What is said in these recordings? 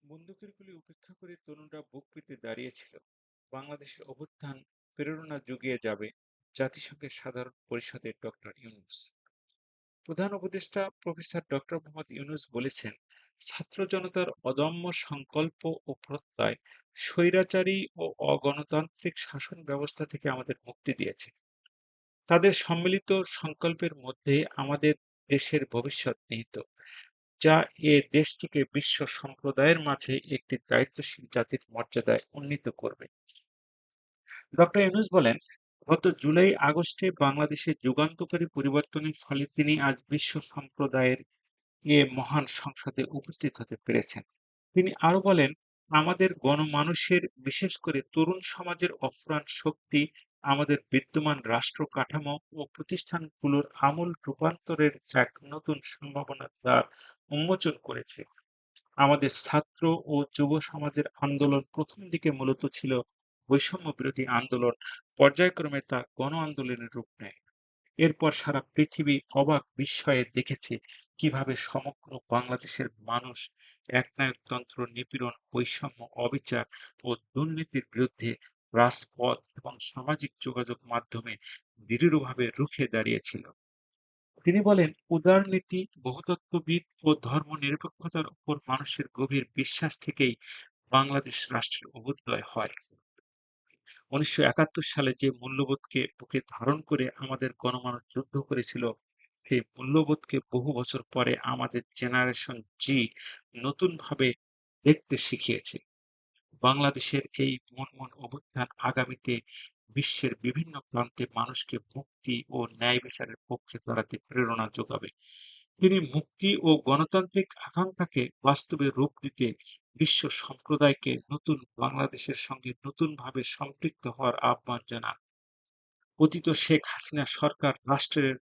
বন্দুকের গুলি উপেক্ষা করে তরুণরা বুক পেতে দাঁড়িয়েছিল। বাংলাদেশের অভ্যুত্থান প্রেরণা জুগিয়ে যাবে। জাতিসংঘের সাধারণ পরিষদের ডক্টর ইউনূস, প্রধান উপদেষ্টা প্রফেসর ডক্টর মোহাম্মদ ইউনূস বলেছেন, ছাত্র জনতার অদম্য সংকল্প ও প্রত্যয় স্বৈরাচারী ও অগণতান্ত্রিক শাসন ব্যবস্থা থেকে আমাদের মুক্তি দিয়েছে। তাদের সম্মিলিত সংকল্পের মধ্যে আমাদের দেশের ভবিষ্যৎ নিহিত, যা এ দেশটিকে বিশ্ব সম্প্রদায়ের মাঝে একটি দায়িত্বশীল জাতির মর্যাদায় উন্নীত করবে। ডক্টর ইউনূস বলেন, গত জুলাই-আগস্টে বাংলাদেশে যুগান্তকারী পরিবর্তনের ফলে তিনি আজ বিশ্ব সম্প্রদায়ের এ মহান সংসদে উপস্থিত হতে পেরেছেন। তিনি আরো বলেন, আমাদের গণমানুষের, বিশেষ করে তরুণ সমাজের অফুরান শক্তি আমাদের বিদ্যমান রাষ্ট্র কাঠামো ও প্রতিষ্ঠানগুলোর আমূল রূপান্তরের এক নতুন সম্ভাবনার দ্বার উন্মোচন করেছে। আমাদের ছাত্র ও যুব সমাজের আন্দোলন প্রথম দিকে মূলত ছিল বৈষম্য বিরোধী আন্দোলন, পর্যায়ক্রমে তা গণ আন্দোলনের রূপ নেয়। এরপর সারা পৃথিবী অবাক বিস্ময়ে দেখেছে কিভাবে সমগ্র বাংলাদেশের মানুষ একনায়কতন্ত্র, নিপীড়ন, বৈষম্য, অবিচার ও দুর্নীতির বিরুদ্ধে রাজপথ এবং সামাজিক যোগাযোগ মাধ্যমে দৃঢ়ভাবে রুখে দাঁড়িয়েছিল। তিনি বলেন, উদারনীতি, বহুতত্ত্ববিদ ও ধর্মনিরপেক্ষতার উপর মানুষের গভীর বিশ্বাস থেকেই বাংলাদেশ রাষ্ট্রের অভ্যুদয় হয়। ১৯৭১ সালে যে মূল্যবোধকে বুকে ধারণ করে আমাদের গণমানুষ যুদ্ধ করেছিল, সেই মূল্যবোধকে বহু বছর পরে আমাদের জেনারেশন জি নতুনভাবে দেখতে শিখিয়েছে। বাংলাদেশের এই মুনমুন অভ্যুত্থান আগামীতে বিশ্বের বিভিন্ন প্রান্তে মানুষকে মুক্তি ও ন্যায় বিচারের পক্ষে দাঁড়াতে প্রেরণা যোগাবে। তিনি মুক্তি ও গণতান্ত্রিক আকাঙ্ক্ষাকে বাস্তবে রূপ দিতে বিশ্ব সম্প্রদায়কে নতুন বাংলাদেশের সঙ্গে নতুনভাবে সম্পৃক্ত হওয়ার আহ্বান জানান। পতিত শেখ হাসিনা সরকার রাষ্ট্রের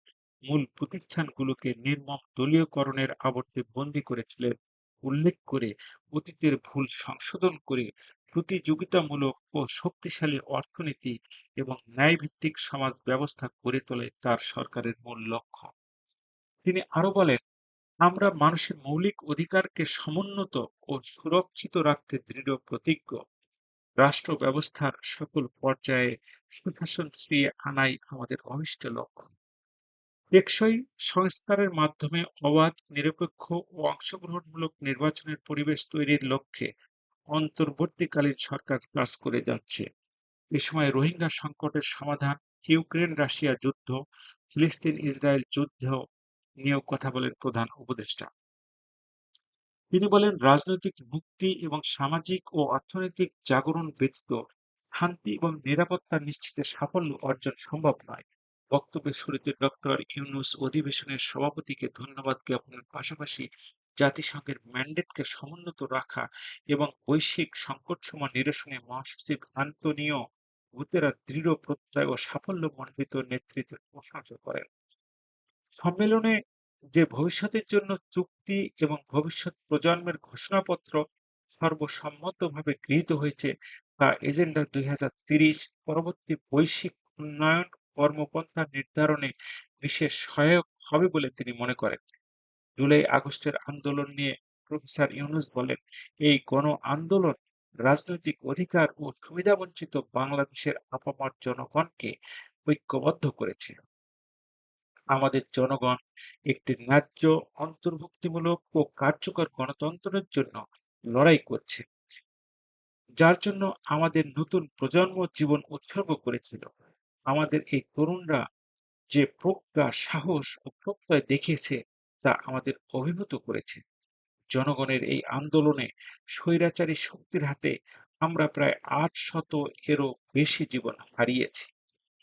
মূল প্রতিষ্ঠানগুলোকে নির্মম দলীয়করণের আবর্তে বন্দী করেছিলেন উল্লেখ করে অতীতের ভুল সংশোধন করে প্রতিযোগিতামূলক ও শক্তিশালী অর্থনীতি এবং ন্যায়ভিত্তিক সমাজ ব্যবস্থা গড়ে তোলে তার সরকারের মূল লক্ষ্য। তিনি আরো বলেন, আমরা মানুষের মৌলিক অধিকারকে সমুন্নত ও সুরক্ষিত রাখতে দৃঢ় প্রতিজ্ঞ। রাষ্ট্র ব্যবস্থার সকল পর্যায়ে সুশাসন ফিরিয়ে আনাই আমাদের অভীষ্ট লক্ষ্য। টেকসই সংস্কারের মাধ্যমে অবাধ, নিরপেক্ষ ও অংশগ্রহণমূলক নির্বাচনের পরিবেশ তৈরির লক্ষ্যে অন্তর্বর্তীকালীন সরকার কাজ করে যাচ্ছে। এ সময় রোহিঙ্গা সংকটের সমাধান, ইউক্রেন-রাশিয়া যুদ্ধ, ফিলিস্তিন-ইসরায়েল যুদ্ধ নিয়েও কথা বলেন প্রধান উপদেষ্টা। তিনি বলেন, রাজনৈতিক মুক্তি এবং সামাজিক ও অর্থনৈতিক জাগরণ ব্যতীত শান্তি এবং নিরাপত্তা নিশ্চিতে সাফল্য অর্জন সম্ভব নয়। বক্তব্যের শুরুতে ডক্টর ইউনূস অধিবেশনের সভাপতিকে ধন্যবাদ জ্ঞাপনের পাশাপাশি জাতিসংঘের ম্যান্ডেটকে সমুন্নত রাখা এবং বৈশ্বিক সংকটসমূহ নিরসনে মহাসচিব আন্তোনিও গুতেরাস দৃঢ় প্রত্যয় ও সাফল্যমণ্ডিত নেতৃত্বের প্রশংসা করেন। সম্মেলনে যে ভবিষ্যতের জন্য চুক্তি এবং ভবিষ্যৎ প্রজন্মের ঘোষণাপত্র সর্বসম্মতভাবে গৃহীত হয়েছে, তা এজেন্ডা ২০৩০ পরবর্তী বৈশ্বিক উন্নয়ন কর্মপন্থা নির্ধারণে বিশেষ সহায়ক হবে বলে তিনি মনে করেন। জুলাই-আগস্টের আন্দোলন নিয়ে প্রফেসর ইউনূস বলেন, এই গণ আন্দোলন রাজনৈতিক অধিকার ও সুবিধাবঞ্চিত বাংলাদেশের আপামর জনগণকে ঐক্যবদ্ধ করেছে। আমাদের জনগণ একটি ন্যায্য, অন্তর্ভুক্তিমূলক ও কার্যকর গণতন্ত্রের জন্য লড়াই করছে, যার জন্য আমাদের নতুন প্রজন্ম জীবন উৎসর্গ করেছিল। আমাদের এই তরুণরা যে প্রজ্ঞা, সাহস ও প্রত্যয় দেখিয়েছে, তা আমাদের অভিভূত করেছে। জনগণের এই আন্দোলনে স্বৈরাচারী শক্তির হাতে আমরা প্রায় ৮০০ এরও বেশি জীবন হারিয়েছি।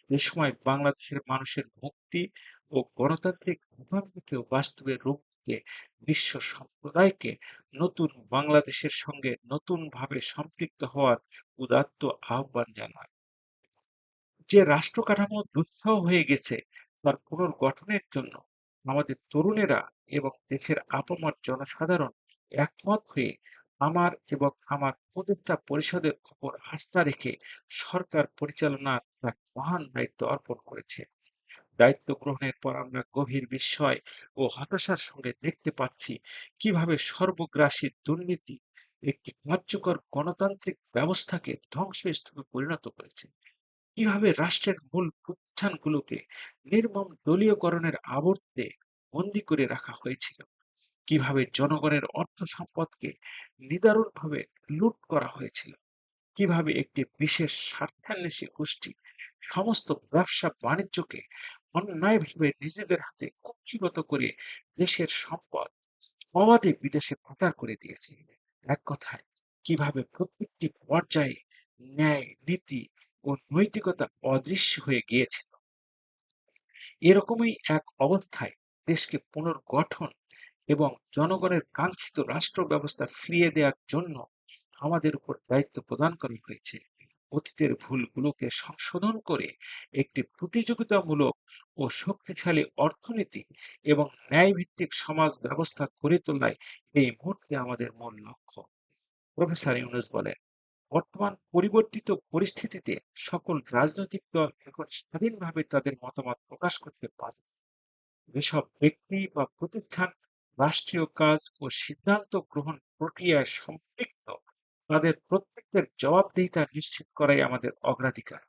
এ সময় বাংলাদেশের মানুষের মুক্তি ও গণতান্ত্রিক আকাঙ্ক্ষাকেও বাস্তবে রূপ দিতে বিশ্ব সম্প্রদায়কে নতুন বাংলাদেশের সঙ্গে নতুনভাবে সম্পৃক্ত হওয়ার উদাত্ত আহ্বান জানায়। যে রাষ্ট্র কাঠামো দুঃসহ হয়ে গেছে, তার পুনর্গঠনের জন্য আমাদের তরুণেরা এবং দেশের আপামর জনসাধারণ একমত হয়ে আমার এবং আমার উপদেষ্টা পরিষদের উপর আস্থা রেখে সরকার পরিচালনার এক মহান দায়িত্ব অর্পণ করেছে। দায়িত্ব গ্রহণের পর আমরা গভীর বিস্ময় ও হতাশার সঙ্গে দেখতে পাচ্ছি কিভাবে সর্বগ্রাসী দুর্নীতি একটি কার্যকর গণতান্ত্রিক ব্যবস্থাকে ধ্বংসস্তূপে পরিণত করেছে। কিভাবে রাষ্ট্রের মূল প্রতিষ্ঠানগুলোকে নির্মম দলীয়করণের আবর্তে বন্দী করে রাখা হয়েছিল, কিভাবে জনগণের অর্থ সম্পদকে নিদারুণভাবে লুট করা হয়েছিল, কিভাবে একটি বিশেষ স্বার্থান্বেষী গোষ্ঠী সমস্ত ব্যবসা বাণিজ্যকে অন্যায়ভাবে নিজেদের হাতে কুক্ষিগত করে দেশের সম্পদ অবাধে বিদেশে পাচার করে দিয়েছে। এক কথায় কিভাবে প্রত্যেকটি পর্যায়ে ন্যায়, নীতি ও নৈতিকতা অদৃশ্য হয়ে গিয়েছিল। এরকমই এক অবস্থায় দেশকে পুনর্গঠন এবং জনগণের কাঙ্ক্ষিত রাষ্ট্র ব্যবস্থা ফিরিয়ে দেওয়ার জন্য আমাদের উপর দায়িত্ব প্রদান করা হয়েছে। অতীতের ভুলগুলোকে সংশোধন করে একটি প্রতিযোগিতামূলক ও শক্তিশালী অর্থনীতি এবং ন্যায়ভিত্তিক সমাজ ব্যবস্থা গড়ে তোলাই এই মুহূর্তে আমাদের মূল লক্ষ্য। প্রফেসর ইউনুস বলেন, বর্তমান পরিবর্তিত পরিস্থিতিতে সকল রাজনৈতিক দল এখন স্বাধীনভাবে তাদের মতামত প্রকাশ করতে পারে। যেসব ব্যক্তি বা প্রতিষ্ঠান রাষ্ট্রীয় কাজ ও সিদ্ধান্ত গ্রহণ প্রক্রিয়ায় সম্পৃক্ত, তাদের প্রত্যেকের জবাবদিহিতা নিশ্চিত করাই আমাদের অগ্রাধিকার।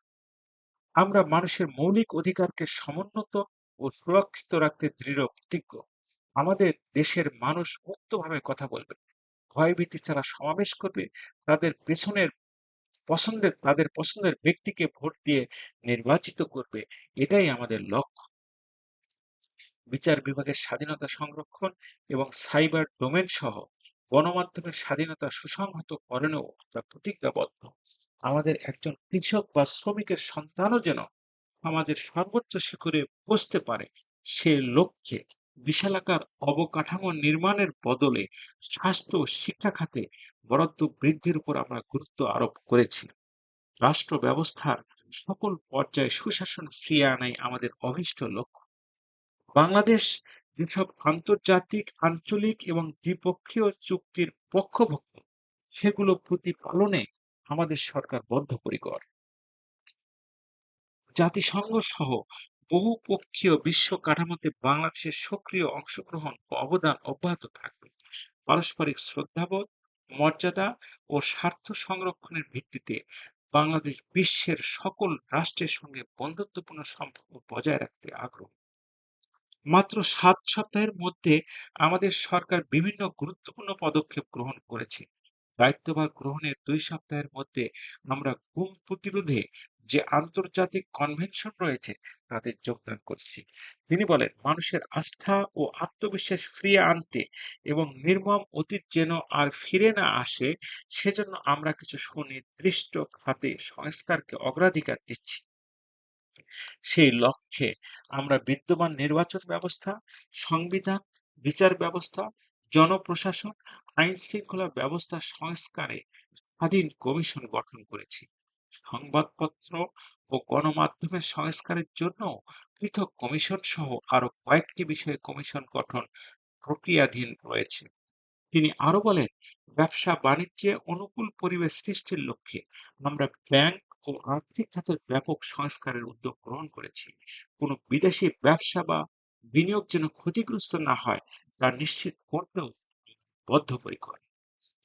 আমরা মানুষের মৌলিক অধিকারকে সমুন্নত ও সুরক্ষিত রাখতে দৃঢ় প্রতিজ্ঞ। আমাদের দেশের মানুষ মুক্তভাবে কথা বলবে, ভয়ভীতি ছাড়া সমাবেশ করবে, তাদের পেছনের তাদের পছন্দের ব্যক্তিকে ভোট দিয়ে নির্বাচিত করবে। এটাই আমাদের লক্ষ্য। বিচার বিভাগের স্বাধীনতা সংরক্ষণ এবং সাইবার ডোমেন সহ গণমাধ্যমের স্বাধীনতা সুসংহত করণেও আমরা প্রতিজ্ঞাবদ্ধ। আমাদের একজন কৃষক বা শ্রমিকের সন্তানও যেন সমাজের সর্বোচ্চ শিখরে পৌঁছতে পারে, সে লক্ষ্যে বিশালাকার অবকাঠামো নির্মাণের বদলে স্বাস্থ্য ও শিক্ষা খাতে বরাদ্দ বৃদ্ধির উপর আমরা গুরুত্ব আরোপ করেছি। রাষ্ট্র ব্যবস্থার সকল পর্যায়ে সুশাসন ফিরিয়ে আনাই আমাদের অভীষ্ট লক্ষ্য। বাংলাদেশ যেসব আন্তর্জাতিক, আঞ্চলিক এবং দ্বিপক্ষীয় চুক্তির পক্ষভুক্ত, সেগুলো প্রতিপালনে আমাদের সরকার বদ্ধপরিকর। জাতিসংঘ সহ বহুপক্ষীয় বিশ্ব কাঠামোতে বাংলাদেশের সক্রিয় অংশগ্রহণ ও অবদান অব্যাহত থাকবে। পারস্পরিক শ্রদ্ধাবোধ, মর্যাদা ও স্বার্থ সংরক্ষণের ভিত্তিতে বাংলাদেশ বিশ্বের সকল রাষ্ট্রের সঙ্গে বন্ধুত্বপূর্ণ সম্পর্ক বজায় রাখতে আগ্রহী। মাত্র ৭ সপ্তাহের মধ্যে আমাদের সরকার বিভিন্ন গুরুত্বপূর্ণ পদক্ষেপ গ্রহণ করেছে। দায়িত্বভার গ্রহণের ২ সপ্তাহের মধ্যে আমরা গুম প্রতিরোধে যে আন্তর্জাতিক কনভেনশন রয়েছে তাতে যোগদান করছি। তিনি বলেন, মানুষের আস্থা ও আত্মবিশ্বাস ফিরিয়ে আনতে এবং নির্মম অতীত যেন আর ফিরে না আসে, সেজন্য আমরা কিছু সুনির্দিষ্ট খাতে সংস্কারকে অগ্রাধিকার দিচ্ছি। সেই লক্ষ্যে আমরা বিদ্যমান নির্বাচন ব্যবস্থা, সংবিধান, বিচার ব্যবস্থা, জনপ্রশাসন, আইন শৃঙ্খলা ব্যবস্থা সংস্কারে স্বাধীন কমিশন গঠন করেছি। সংবাদপত্র ও গণমাধ্যমের সংস্কারের জন্য পৃথক কমিশন সহ আরো কয়েকটি বিষয়ে কমিশন গঠন প্রক্রিয়াধীন রয়েছে। তিনি আরো বলেন, ব্যবসা বাণিজ্যে অনুকূল পরিবেশ সৃষ্টির লক্ষ্যে আমরা ব্যাংক ও আর্থিক খাতের ব্যাপক সংস্কারের উদ্যোগ গ্রহণ করেছি। কোনো বিদেশি ব্যবসা বা বিনিয়োগ যেন ক্ষতিগ্রস্ত না হয় তা নিশ্চিত করতেও বদ্ধপরিকর।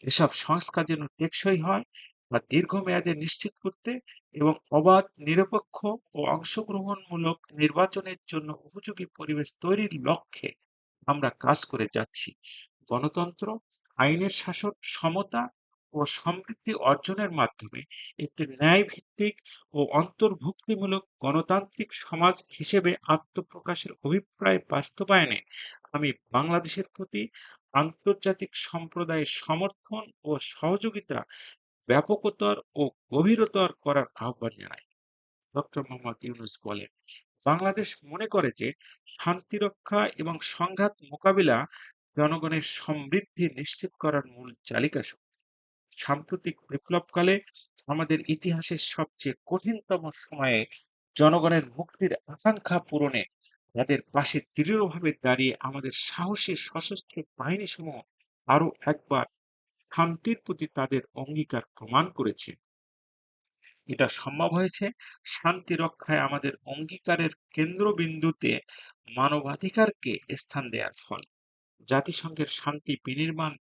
এসব সংস্কার যেন টেকসই হয় তা দীর্ঘমেয়াদে নিশ্চিত করতে এবং অবাধ, নিরপেক্ষ ও অংশগ্রহণমূলক নির্বাচনের জন্য উপযোগী পরিবেশ তৈরির লক্ষ্যে আমরা কাজ করে যাচ্ছি। গণতন্ত্র, আইনের শাসন, সমতা ও সমৃদ্ধি অর্জনের মাধ্যমে একটি ন্যায়ভিত্তিক ও অন্তর্ভুক্তিমূলক গণতান্ত্রিক সমাজ হিসেবে আত্মপ্রকাশের অভিপ্রায় বাস্তবায়নে আমি বাংলাদেশের প্রতি আন্তর্জাতিক সম্প্রদায়ের সমর্থন ও সহযোগিতা ব্যাপকতর ও গভীরতর করার আহ্বান জানাই। ডক্টর মোহাম্মদ ইউনুস বলেন, বাংলাদেশ মনে করে যে শান্তিরক্ষা এবং সংঘাত মোকাবিলা জনগণের সমৃদ্ধি নিশ্চিত করার মূল চালিকা শক্তি। সাম্প্রতিক বিপ্লবকালে আমাদের ইতিহাসের সবচেয়ে কঠিনতম সময়ে জনগণের মুক্তির আকাঙ্ক্ষা পূরণে তাদের পাশে দৃঢ়ভাবে দাঁড়িয়ে আমাদের সাহসী সশস্ত্র বাহিনী সমূহ আরো একবার শান্তির প্রতি তাদের অঙ্গীকার প্রমাণ করেছে। এটা সম্ভব হয়েছে শান্তি রক্ষায় আমাদের অঙ্গীকারের কেন্দ্রবিন্দুতে মানবাধিকারকে স্থান দেওয়ার ফলে। জাতিসংঘের শান্তি বিনির্মাণ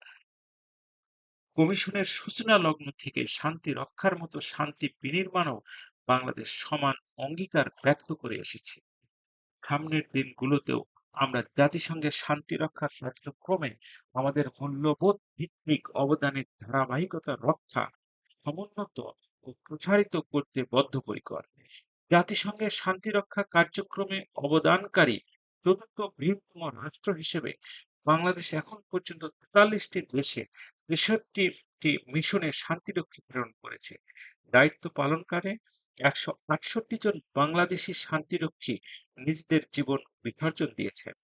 কমিশনের সূচনা লগ্ন থেকে শান্তি রক্ষার মতো শান্তি বিনির্মাণও বাংলাদেশ সমান অঙ্গীকার ব্যক্ত করে এসেছে। সামনের দিনগুলোতেও আমরা জাতিসংঘের শান্তি রক্ষার কার্যক্রমে আমাদের মূল্যবোধ ভিত্তিক অবদানের ধারাবাহিকতা রক্ষা, সমুন্নত ও প্রসারিত করতে বদ্ধপরিকর। জাতিসংঘের শান্তিরক্ষা কার্যক্রমে অবদানকারী চতুর্থ বৃহত্তম রাষ্ট্র হিসেবে বাংলাদেশ এখন পর্যন্ত ৪৩টি দেশে ৬৩টি মিশনে শান্তিরক্ষী প্রেরণ করেছে। দায়িত্ব পালনকালে ১৬৮ জন বাংলাদেশি শান্তিরক্ষী নিজেদের জীবন বিসর্জন দিয়েছেন।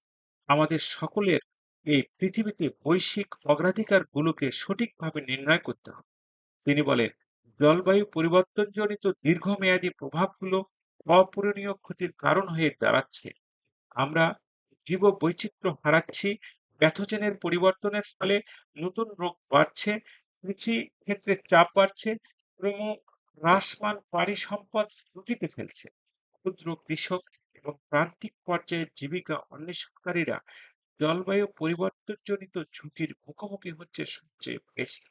আমাদের সকলের এই পৃথিবীতে বৈশ্বিক অগ্রাধিকারগুলোকে সঠিকভাবে নির্ণয় করতে হবে। তিনি বলেন, জলবায়ু পরিবর্তনজনিত দীর্ঘমেয়াদী প্রভাবগুলো অপূরণীয় ক্ষতির কারণ হয়ে দাঁড়াচ্ছে। আমরা জীববৈচিত্র্য হারাচ্ছি, প্যাথোজেনের পরিবর্তনের ফলে নতুন রোগ বাড়ছে, কৃষি ক্ষেত্রে চাপ বাড়ছে, ক্রমহ্রাসমান পানি সম্পদ ঝুঁকিতে ফেলছে। ক্ষুদ্র কৃষক এবং প্রান্তিক পর্যায়ে জীবিকা অন্বেষণকারীরা জলবায়ু পরিবর্তনজনিত ঝুঁকির মুখোমুখি হচ্ছে সবচেয়ে বেশি।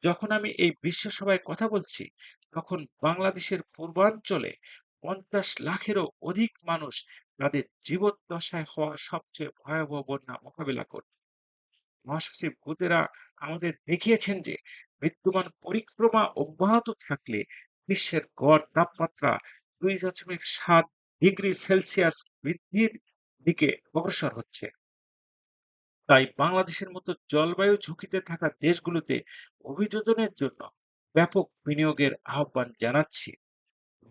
যখন আমি এই বিশ্ব সভায় কথা বলছি, তখন বাংলাদেশের পূর্বাঞ্চলে ৫০ লাখেরও অধিক মানুষ তাদের জীবদ্দশায় হওয়া সবচেয়ে ভয়াবহ বন্যা মোকাবিলা করছে। মহাসচিব গুতেরা আমাদের দেখিয়েছেন যে বিদ্যমান পরিক্রমা অব্যাহত থাকলে বিশ্বের গড় তাপমাত্রা ২.৭ ডিগ্রি সেলসিয়াস বৃদ্ধির দিকে অগ্রসর হচ্ছে। তাই বাংলাদেশের মতো জলবায়ু ঝুঁকিতে থাকা দেশগুলোতে অভিযোজনের জন্য ব্যাপক বিনিয়োগের আহ্বান জানাচ্ছি।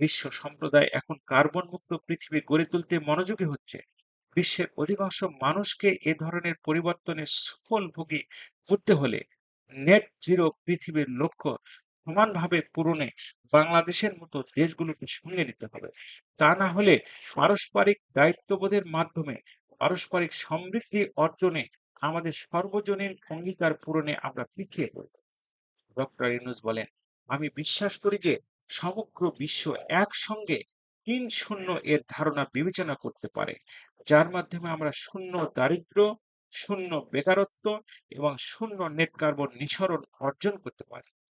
বিশ্ব সম্প্রদায় এখন কার্বন মুক্ত পৃথিবী গড়ে তুলতে মনোযোগী হচ্ছে। বিশ্বের অধিকাংশ মানুষকে এ ধরনের পরিবর্তনের সুফল ভোগী করতে হলে নেট জিরো পৃথিবীর লক্ষ্য সমানভাবে পূরণে বাংলাদেশের মতো দেশগুলোকে সঙ্গে নিতে হবে। তা না হলে পারস্পরিক দায়িত্ববোধের মাধ্যমে পারস্পরিক সমৃদ্ধি অর্জনে আমাদের সর্বজনীন অঙ্গীকার পূরণে আমরা পিছিয়ে পড়ব। ডক্টর ইউনূস বলেন, আমি বিশ্বাস করি যে সমগ্র বিশ্ব একসঙ্গে ৩-০ এর ধারণা বিবেচনা করতে পারে, যার মাধ্যমে আমরা শূন্য দারিদ্র্য, শূন্য বেকারত্ব এবং শূন্য নেট কার্বন নিঃসরণ অর্জন করতে পারি।